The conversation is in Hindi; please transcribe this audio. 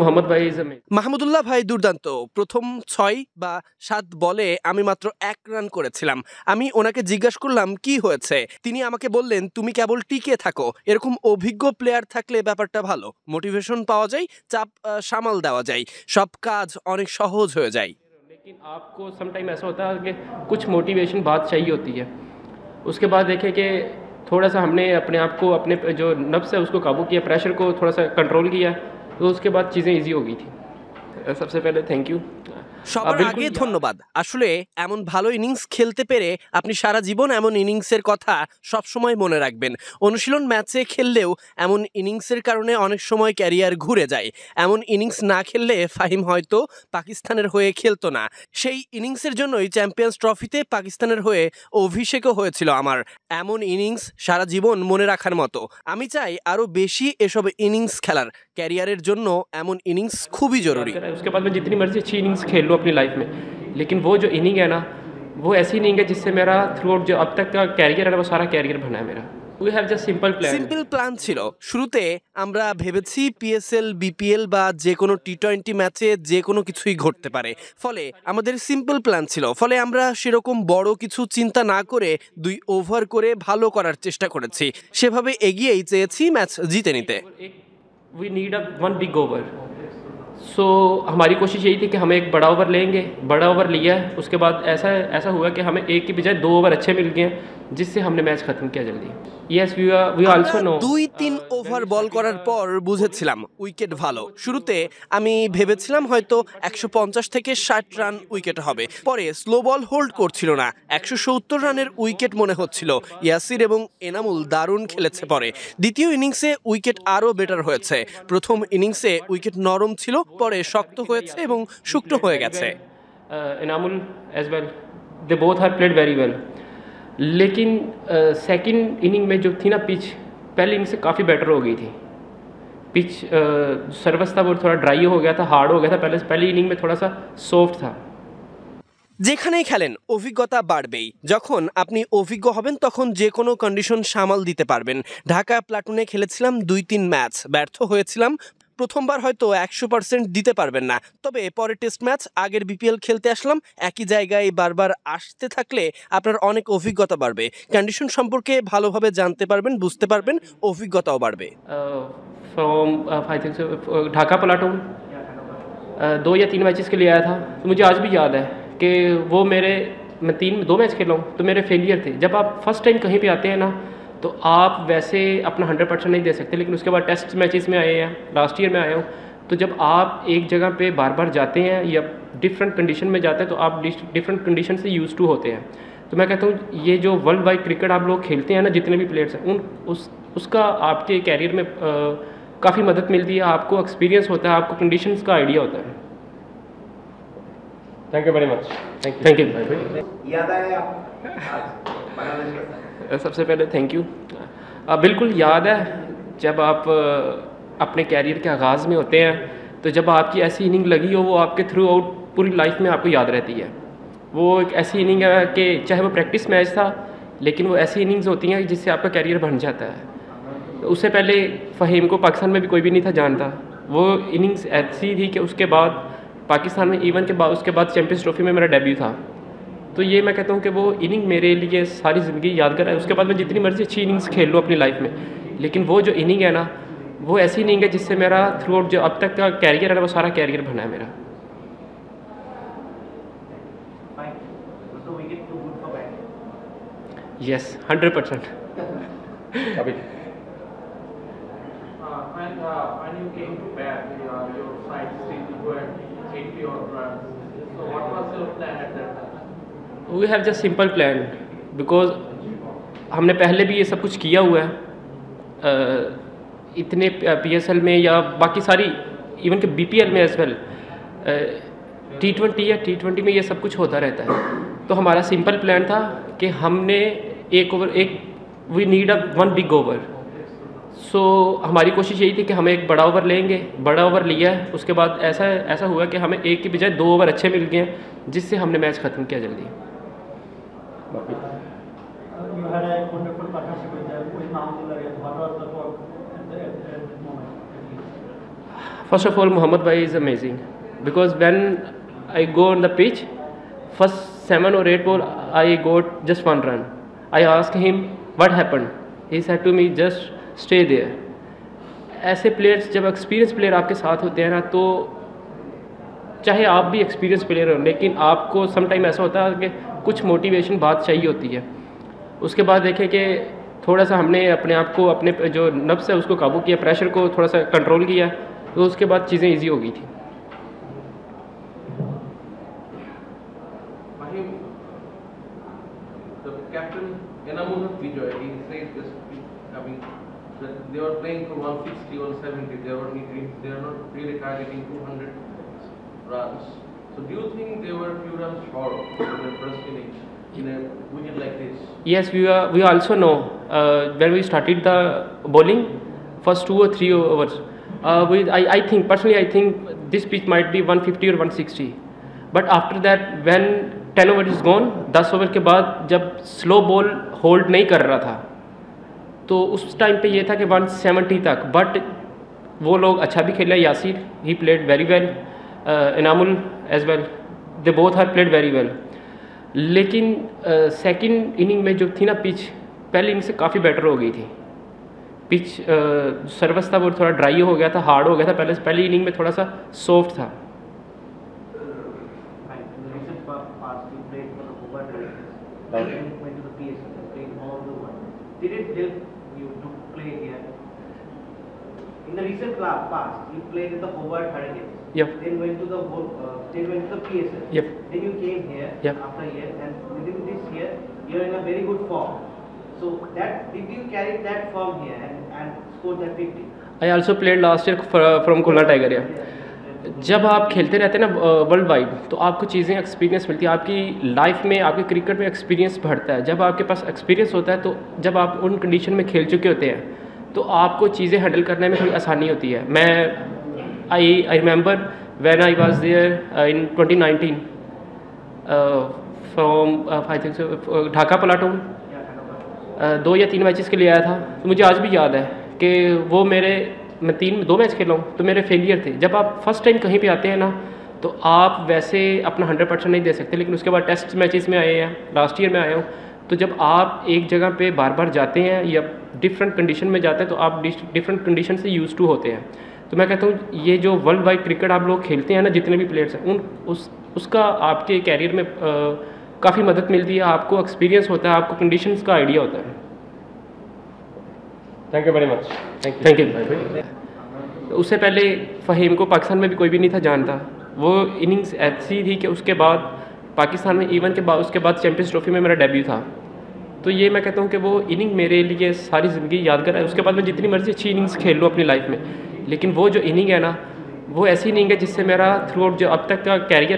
मोहम्मद भाई इज अमेजिंग। মাহমুদুল্লাহ ভাই দুর্দান্ত। প্রথম ৬ বা ৭ বলে আমি মাত্র ১ রান করেছিলাম। আমি ওনাকে জিজ্ঞাসা করলাম কি হয়েছে? তিনি আমাকে বললেন, "তুমি কেবল টিকে থাকো। এরকম অভিজ্ঞ প্লেয়ার থাকলে ব্যাপারটা ভালো। মোটিভেশন পাওয়া যায়, চাপ সামাল দেওয়া যায়। সব কাজ অনেক সহজ হয়ে যায়।" लेकिन आपको सम टाइम ऐसा होता है कि कुछ मोटिवेशन बात चाहिए होती है। उसके बाद देखें कि थोड़ा सा हमने अपने आप को, अपने जो नफ्स है उसको काबू किया, प्रेशर को थोड़ा सा कंट्रोल किया, तो उसके बाद चीज़ें ईजी हो गई थी। सबसे पहले थैंक यू। সবার আগে ধন্যবাদ। আসলে এমন ভালো ইনিংস খেলতে পেরে আপনি সারা জীবন এমন ইনিংসের কথা সবসময় মনে রাখবেন। অনুশীলন ম্যাচে খেললেও এমন ইনিংসের কারণে অনেক সময় ক্যারিয়ার ঘুরে যায়। এমন ইনিংস না খেললে ফাহিম হয়তো পাকিস্তানের হয়ে খেলতো না। সেই ইনিংসের জন্যই চ্যাম্পিয়ন্স ট্রফিতে পাকিস্তানের হয়ে অভিষেকও হয়েছিল আমার। এমন ইনিংস সারা জীবন মনে রাখার মতো। আমি চাই আরও বেশি এসব ইনিংস খেলার। ক্যারিয়ারের জন্য এমন ইনিংস খুবই জরুরি। उसके बाद मैं जितनी मर्जी अच्छी इनिंग्स खेल लूँ अपनी लाइफ में, लेकिन वो जो इनिंग है ना, वो ऐसी इनिंग है जिससे मेरा थ्रू आउट जो अब तक का कैरियर है ना, वो सारा कैरियर बना है मेरा। We have just simple plan ছিল। শুরুতে আমরা ভেবেছি পিএসএল, বিপিএল বা যে কোনো টি-20 ম্যাচে যে কোনো কিছুই ঘটতে পারে। ফলে আমাদের সিম্পল প্ল্যান ছিল। ফলে আমরা সেরকম বড় কিছু চিন্তা না করে 2 ওভার করে ভালো করার চেষ্টা করেছি। সেভাবে এগিয়েই চেয়েছি ম্যাচ জিতে নিতে। We need a one big over. So हमारी कोशिश यही थी कि हम एक बड़ा ओवर लेंगे, बड़ा ओवर लिया है। उसके बाद ऐसा हुआ कि हमें एक की बजाय 2 ओवर अच्छे मिल गए, जिससे हमने मैच ख़त्म किया जल्दी। Yes, we also know 2-3 over ball করার পর বুঝেছিলাম উইকেট ভালো। শুরুতে আমি ভেবেছিলাম হয়তো 150 থেকে 60 রান উইকেট হবে। পরে স্লো বল হোল্ড করছিল না। 170 রানের উইকেট মনে হচ্ছিল। ইয়াসির এবং এনামুল দারুণ খেলেছে। পরে দ্বিতীয় ইনিংসে উইকেট আরও বেটার হয়েছে। প্রথম ইনিংসে উইকেট নরম ছিল, পরে শক্ত হয়েছে এবং শুকনো হয়ে গেছে। Enamul as well, they both have played very well. लेकिन सेकंड इनिंग में जो थी ना पिच, पहली इनिंग से काफ़ी बेटर हो गई थी। पिच सर्विस था वो थोड़ा ड्राई हो गया था, हार्ड हो गया था। पहली इनिंग में थोड़ा सा सॉफ्ट था। যেখানেই খেলেন অভিজ্ঞতা বাড়বেই। যখন আপনি অভিজ্ঞ হবেন তখন যে কোনো কন্ডিশন সামাল দিতে পারবেন। ঢাকা প্লাটুনে খেলেছিলাম 2-3 ম্যাচ, ব্যর্থ হয়েছিলাম। প্রথমবার হয়তো 100% দিতে পারবেন না, তবে পরে টেস্ট ম্যাচ, আগের বিপিএল খেলতে আসলাম। একই জায়গায় বারবার আসতে থাকলে আপনার অনেক অভিজ্ঞতা বাড়বে। কন্ডিশন সম্পর্কে ভালোভাবে জানতে পারবেন, বুঝতে পারবেন, অভিজ্ঞতাও বাড়বে। From I think Dhaka platoon 2 या 3 मैचेस के लिए आया था। तो मुझे आज भी याद है कि वो मैं 2 मैच खेला हूँ, तो मेरे फेलियर थे। जब आप फर्स्ट टाइम कहीं पे आते हैं ना, तो आप वैसे अपना 100% नहीं दे सकते। लेकिन उसके बाद टेस्ट मैचेस में आए हैं, लास्ट ईयर में आया हूँ, तो जब आप एक जगह पे बार बार जाते हैं या डिफरेंट कंडीशन में जाते हैं, तो आप डिफरेंट कंडीशन से यूज़ टू होते हैं। तो मैं कहता हूँ ये जो वर्ल्ड वाइड क्रिकेट आप लोग खेलते हैं ना, जितने भी प्लेयर्स हैं, उसका आपके कैरियर में काफ़ी मदद मिलती है। आपको एक्सपीरियंस होता है, आपको कंडीशंस का आइडिया होता है। Thank you very much. Thank you. सबसे पहले थैंक यू। बिल्कुल याद है, जब आप अपने कैरियर के आगाज़ में होते हैं, तो जब आपकी ऐसी इनिंग लगी हो, वो आपके थ्रू आउट पूरी लाइफ में आपको याद रहती है। वो एक ऐसी इनिंग है कि चाहे वो प्रैक्टिस मैच था, लेकिन वो ऐसी इनिंग्स होती हैं जिससे आपका कैरियर बन जाता है। तो उससे पहले फ़हीम को पाकिस्तान में भी कोई भी नहीं था जानता। वो इनिंग्स ऐसी थी कि उसके बाद पाकिस्तान में इवन के बाद, उसके बाद चैम्पियंस ट्रॉफी में मेरा डेब्यू था। तो ये मैं कहता हूँ कि वो इनिंग मेरे लिए सारी ज़िंदगी यादगार है। उसके बाद मैं जितनी मर्ज़ी अच्छी इनिंग्स खेल लूँ अपनी लाइफ में, लेकिन वो जो इनिंग है ना, वो ऐसी इनिंग है जिससे मेरा थ्रू आउट जो अब तक का कैरियर है ना, वो सारा कैरियर बना है मेरा। यस, 100%। अभी when you came to bat, your side still were 80 odd runs. So what was your plan at that time? We have just simple plan, because हमने पहले भी ये सब कुछ किया हुआ है। इतने पीएसएल में या बाकी सारी इवन के बीपीएल में एज वेल, टी20 या टी20 में ये सब कुछ होता रहता है। तो हमारा सिंपल प्लान था कि हमने we need a one big over. So हमारी कोशिश यही थी कि हम एक बड़ा ओवर लेंगे, बड़ा ओवर लिया है। उसके बाद ऐसा हुआ कि हमें एक की बजाय 2 ओवर अच्छे मिल गए, जिससे हमने मैच ख़त्म किया जल्दी। You had a wonderful partnership with Mahmudullah. What was the work at that moment? First of all, Muhammad Bhai is amazing because when I go on the pitch, first 7 or 8 ball, I got just 1 run. I asked him what happened. He said to me, just stay there. ऐसे प्लेयर्स, जब एक्सपीरियंस प्लेयर आपके साथ होते हैं ना, तो चाहे आप भी एक्सपीरियंस प्लेयर हो, लेकिन आपको सम टाइम ऐसा होता है कि कुछ मोटिवेशन बात चाहिए होती है। उसके बाद देखें कि थोड़ा सा हमने अपने आप को, अपने जो नफ्स है उसको काबू किया, प्रेशर को थोड़ा सा कंट्रोल किया, तो उसके बाद चीज़ें ईजी हो गई थी। Captain Enamul Vijay, he said this, I mean, that they were playing for 160, 170. They are not really targeting 200 runs. So do you think they were few runs short of their first innings in a wicket like this? Yes, we also know when we started the bowling, first 2 or 3 overs. I think personally, I think this pitch might be 150 or 160. But after that, when 10 over is gone, 10 over के बाद जब स्लो बॉल होल्ड नहीं कर रहा था, तो उस टाइम पे ये था कि 170 तक। बट वो लोग अच्छा भी खेला। Yasir, he played very well, Enamul as well, they both have played very well. लेकिन सेकंड इनिंग में जो थी ना पिच, पहली इनिंग से काफ़ी बेटर हो गई थी। पिच सर्विस था वो थोड़ा ड्राई हो गया था, हार्ड हो गया था। पहली इनिंग में थोड़ा सा सॉफ्ट था। Went to the PSL, played all the one. Did it help you to play here? In the recent past, you played in the Hobart Hurricanes. Yep. Then went to the PSL. Yep. Then you came here Yep. after a year, and within this year, you're in a very good form. So did you carry that form here and score that 50? I also played last year from Khulna Tiger. Yeah. जब आप खेलते रहते हैं ना वर्ल्ड वाइड, तो आपको चीज़ें एक्सपीरियंस मिलती है। आपकी लाइफ में, आपके क्रिकेट में एक्सपीरियंस बढ़ता है। जब आपके पास एक्सपीरियंस होता है, तो जब आप उन कंडीशन में खेल चुके होते हैं, तो आपको चीज़ें हैंडल करने में थोड़ी आसानी होती है। I remember when I was there in 2019 from I think Dhaka platoon, 2 या 3 मैचेस के लिए आया था। तो मुझे आज भी याद है कि वो मैं 2 मैच खेला हूँ, तो मेरे फेलियर थे। जब आप फर्स्ट टाइम कहीं पे आते हैं ना, तो आप वैसे अपना 100% नहीं दे सकते। लेकिन उसके बाद टेस्ट मैचेस में आए हैं, लास्ट ईयर में आया हूँ, तो जब आप एक जगह पे बार बार जाते हैं या डिफरेंट कंडीशन में जाते हैं, तो आप डिफरेंट कंडीशन से यूज़ टू होते हैं। तो मैं कहता हूँ ये जो वर्ल्ड वाइड क्रिकेट आप लोग खेलते हैं ना, जितने भी प्लेयर्स हैं, उसका आपके कैरियर में काफ़ी मदद मिलती है। आपको एक्सपीरियंस होता है, आपको कंडीशंस का आइडिया होता है। Thank you very much. Thank you. उससे पहले फ़हीम को पाकिस्तान में भी कोई भी नहीं था जानता। वो इनिंग्स ऐसी थी कि उसके बाद पाकिस्तान में इवन के बाद उसके बाद चैम्पियंस ट्रॉफी में मेरा डेब्यू था। तो ये मैं कहता हूँ कि वो इनिंग मेरे लिए सारी ज़िंदगी यादगार है। उसके बाद मैं जितनी मर्ज़ी अच्छी इनिंग्स खेल लूँ अपनी लाइफ में, लेकिन वो जो इनिंग है ना, वो ऐसी इनिंग है जिससे मेरा थ्रू आउट जो अब तक का कैरियर